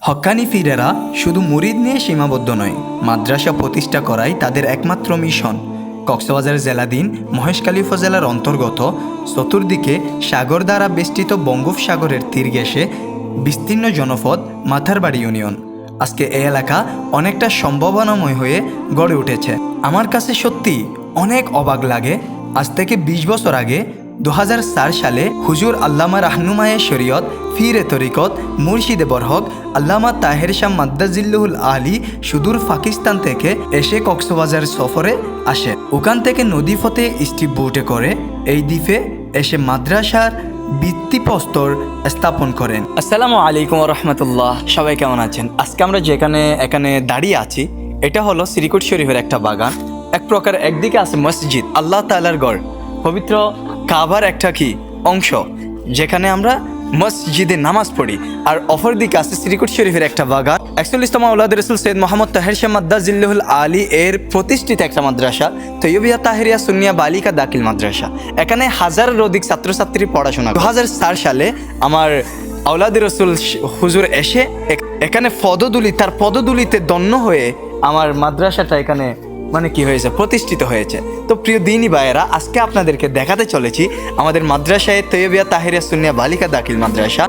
হক্কানি ফিরেরা শুধু মুরিদ নিয়ে সীমাবদ্ধ নয়, মাদ্রাসা প্রতিষ্ঠা করাই তাদের একমাত্র মিশন। কক্সবাজার জেলাধীন মহেশখালী উপজেলার অন্তর্গত চতুর্দিকে সাগর দ্বারা বেষ্টিত বঙ্গোপসাগরের তীর ঘেঁষে বিস্তীর্ণ জনপদ মাথারবাড়ি ইউনিয়ন। আজকে এই এলাকা অনেকটা সম্ভাবনাময় হয়ে গড়ে উঠেছে। আমার কাছে সত্যি অনেক অবাক লাগে। আজ থেকে ২০ বছর আগে ২০০৪ সালে হুজুর আল্লামা রাহনুমায়ে শরীয়ত ফিরে তরিকত মুর্শিদে বরহক আল্লামা তাহের শাহ মাদ্দাজিল্লুহুল আলী সুদূর পাকিস্তান থেকে এসে কক্সবাজার সফরে আসে। ওখান থেকে নদী পথে স্টিপ বোটে করে এই দ্বীপে এসে মাদ্রাসার ভিত্তিপ্রস্তর স্থাপন করেন। আসসালামু আলাইকুম রহমতুল্লাহ, সবাই কেমন আছেন? আজকে আমরা এখানে দাঁড়িয়ে আছি, এটা হলো শ্রীকুট শরীফের একটা বাগান। এক প্রকার একদিকে আছে মসজিদ, আল্লাহ তাআলার গড়, পবিত্র কাবার একটা অংশ যেখানে আমরা মসজিদে নামাজ পড়ি, আর অপর দিকে আছে শ্রীকুট শরীফের একটা বাগান। ৪১তম আওলাদ রাসূল সৈয়দ মোহাম্মদ তাহের শাহ মাদ্দাজিল্লুহুল আলী এর প্রতিষ্ঠিত একটা মাদ্রাসা, তৈয়বিয়া তাহেরিয়া সুন্নিয়া বালিকা দাখিল মাদ্রাসা। এখানে হাজারের অধিক ছাত্রছাত্রী পড়াশোনা। ২০০৪ সালে আমার আওলাদ রাসূল হুজুর এসে এখানে তার পদদুলিতে দন্য হয়ে আমার মাদ্রাসাটা এখানে প্রতিষ্ঠিত হয়েছে। তো প্রিয় দিনী ভাইয়েরা, আজকে আপনাদেরকে দেখাতে চলেছি আমাদের মাদ্রাসায় তৈয়বিয়া তাহেরিয়া সুন্নিয়া বালিকা দাখিল মাদ্রাসা।